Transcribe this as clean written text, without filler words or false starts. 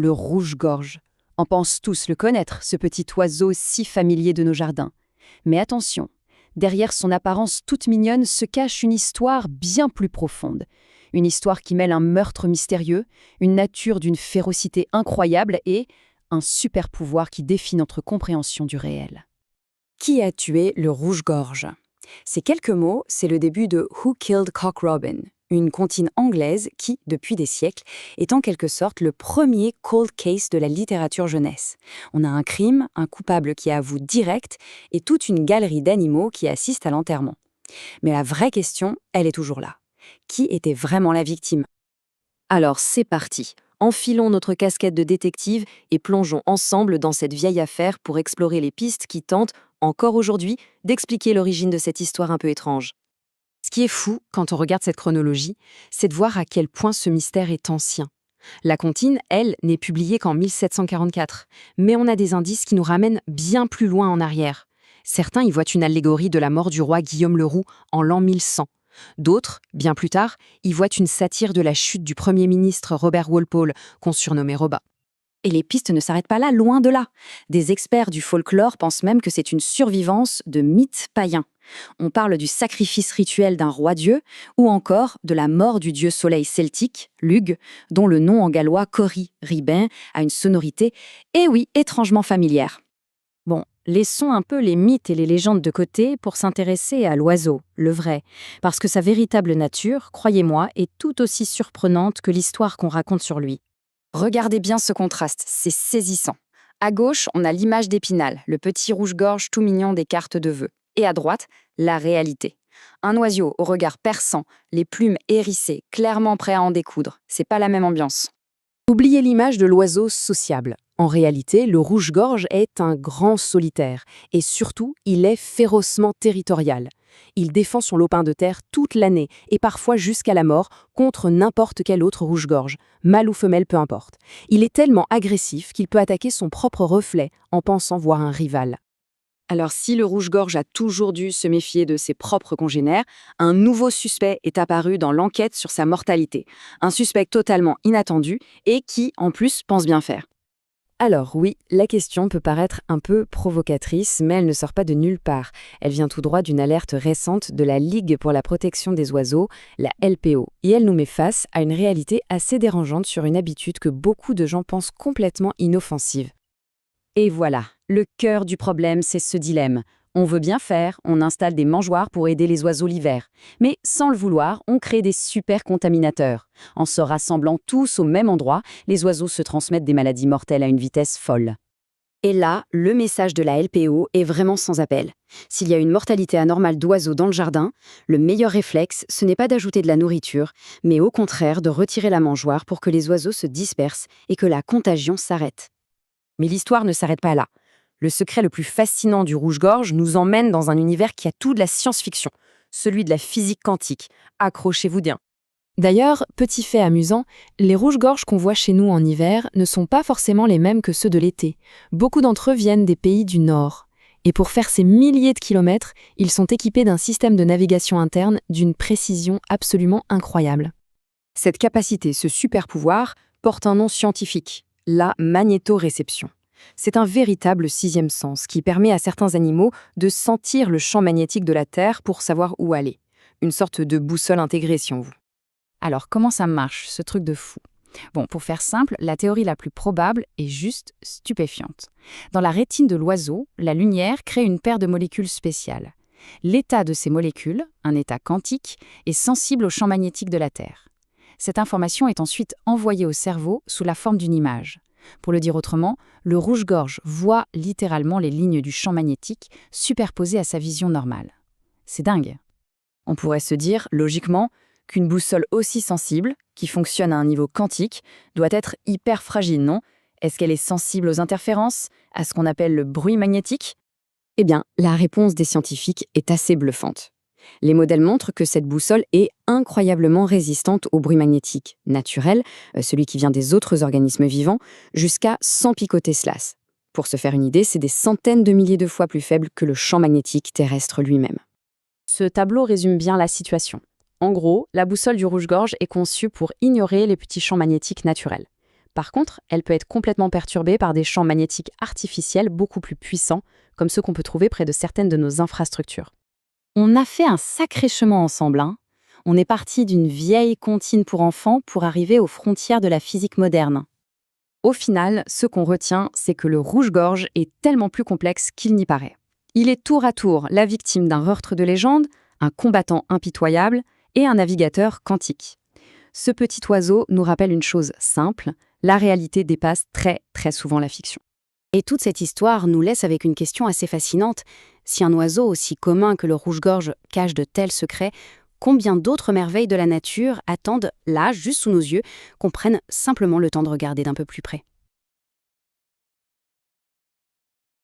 le rouge-gorge. On pense tous le connaître, ce petit oiseau si familier de nos jardins. Mais attention, derrière son apparence toute mignonne se cache une histoire bien plus profonde. Une histoire qui mêle un meurtre mystérieux, une nature d'une férocité incroyable et un super pouvoir qui défie notre compréhension du réel. Qui a tué le rouge-gorge? Ces quelques mots, c'est le début de Who Killed Cock Robin, une comptine anglaise qui, depuis des siècles, est en quelque sorte le premier cold case de la littérature jeunesse. On a un crime, un coupable qui avoue direct et toute une galerie d'animaux qui assistent à l'enterrement. Mais la vraie question, elle est toujours là. Qui était vraiment la victime? Alors c'est parti. Enfilons notre casquette de détective et plongeons ensemble dans cette vieille affaire pour explorer les pistes qui tentent, encore aujourd'hui, d'expliquer l'origine de cette histoire un peu étrange. Ce qui est fou, quand on regarde cette chronologie, c'est de voir à quel point ce mystère est ancien. La comptine, elle, n'est publiée qu'en 1744, mais on a des indices qui nous ramènent bien plus loin en arrière. Certains y voient une allégorie de la mort du roi Guillaume le Roux en l'an 1100. D'autres, bien plus tard, y voient une satire de la chute du Premier ministre Robert Walpole, qu'on surnommait Roba. Et les pistes ne s'arrêtent pas là, loin de là. Des experts du folklore pensent même que c'est une survivance de mythes païens. On parle du sacrifice rituel d'un roi-dieu, ou encore de la mort du dieu soleil celtique, Lugh, dont le nom en gallois Corri Ribin a une sonorité, eh oui, étrangement familière. Bon, laissons un peu les mythes et les légendes de côté pour s'intéresser à l'oiseau, le vrai, parce que sa véritable nature, croyez-moi, est tout aussi surprenante que l'histoire qu'on raconte sur lui. Regardez bien ce contraste, c'est saisissant. À gauche, on a l'image d'Épinal, le petit rouge-gorge tout mignon des cartes de vœux. Et à droite, la réalité. Un oiseau au regard perçant, les plumes hérissées, clairement prêt à en découdre. C'est pas la même ambiance. Oubliez l'image de l'oiseau sociable. En réalité, le rouge-gorge est un grand solitaire. Et surtout, il est férocement territorial. Il défend son lopin de terre toute l'année, et parfois jusqu'à la mort, contre n'importe quel autre rouge-gorge, mâle ou femelle, peu importe. Il est tellement agressif qu'il peut attaquer son propre reflet en pensant voir un rival. Alors si le rouge-gorge a toujours dû se méfier de ses propres congénères, un nouveau suspect est apparu dans l'enquête sur sa mortalité. Un suspect totalement inattendu et qui, en plus, pense bien faire. Alors oui, la question peut paraître un peu provocatrice, mais elle ne sort pas de nulle part. Elle vient tout droit d'une alerte récente de la Ligue pour la protection des oiseaux, la LPO. Et elle nous met face à une réalité assez dérangeante sur une habitude que beaucoup de gens pensent complètement inoffensive. Et voilà, le cœur du problème, c'est ce dilemme. On veut bien faire, on installe des mangeoires pour aider les oiseaux l'hiver. Mais sans le vouloir, on crée des super contaminateurs. En se rassemblant tous au même endroit, les oiseaux se transmettent des maladies mortelles à une vitesse folle. Et là, le message de la LPO est vraiment sans appel. S'il y a une mortalité anormale d'oiseaux dans le jardin, le meilleur réflexe, ce n'est pas d'ajouter de la nourriture, mais au contraire de retirer la mangeoire pour que les oiseaux se dispersent et que la contagion s'arrête. Mais l'histoire ne s'arrête pas là. Le secret le plus fascinant du rouge-gorge nous emmène dans un univers qui a tout de la science-fiction, celui de la physique quantique. Accrochez-vous bien. D'ailleurs, petit fait amusant, les rouges-gorges qu'on voit chez nous en hiver ne sont pas forcément les mêmes que ceux de l'été. Beaucoup d'entre eux viennent des pays du Nord. Et pour faire ces milliers de kilomètres, ils sont équipés d'un système de navigation interne d'une précision absolument incroyable. Cette capacité, ce super-pouvoir, porte un nom scientifique, la magnétoréception. C'est un véritable sixième sens qui permet à certains animaux de sentir le champ magnétique de la Terre pour savoir où aller. Une sorte de boussole intégrée, si on veut. Alors, comment ça marche, ce truc de fou? Bon, pour faire simple, la théorie la plus probable est juste stupéfiante. Dans la rétine de l'oiseau, la lumière crée une paire de molécules spéciales. L'état de ces molécules, un état quantique, est sensible au champ magnétique de la Terre. Cette information est ensuite envoyée au cerveau sous la forme d'une image. Pour le dire autrement, le rouge-gorge voit littéralement les lignes du champ magnétique superposées à sa vision normale. C'est dingue. On pourrait se dire, logiquement, qu'une boussole aussi sensible, qui fonctionne à un niveau quantique, doit être hyper fragile, non? Est-ce qu'elle est sensible aux interférences, à ce qu'on appelle le bruit magnétique? Eh bien, la réponse des scientifiques est assez bluffante. Les modèles montrent que cette boussole est incroyablement résistante au bruit magnétique naturel, celui qui vient des autres organismes vivants, jusqu'à 100 picoteslas. Pour se faire une idée, c'est des centaines de milliers de fois plus faible que le champ magnétique terrestre lui-même. Ce tableau résume bien la situation. En gros, la boussole du rouge-gorge est conçue pour ignorer les petits champs magnétiques naturels. Par contre, elle peut être complètement perturbée par des champs magnétiques artificiels beaucoup plus puissants, comme ceux qu'on peut trouver près de certaines de nos infrastructures. On a fait un sacré chemin ensemble, hein. On est parti d'une vieille comptine pour enfants pour arriver aux frontières de la physique moderne. Au final, ce qu'on retient, c'est que le rouge-gorge est tellement plus complexe qu'il n'y paraît. Il est tour à tour la victime d'un meurtre de légende, un combattant impitoyable et un navigateur quantique. Ce petit oiseau nous rappelle une chose simple, la réalité dépasse très très souvent la fiction. Et toute cette histoire nous laisse avec une question assez fascinante. Si un oiseau aussi commun que le rouge-gorge cache de tels secrets, combien d'autres merveilles de la nature attendent, là, juste sous nos yeux, qu'on prenne simplement le temps de regarder d'un peu plus près ?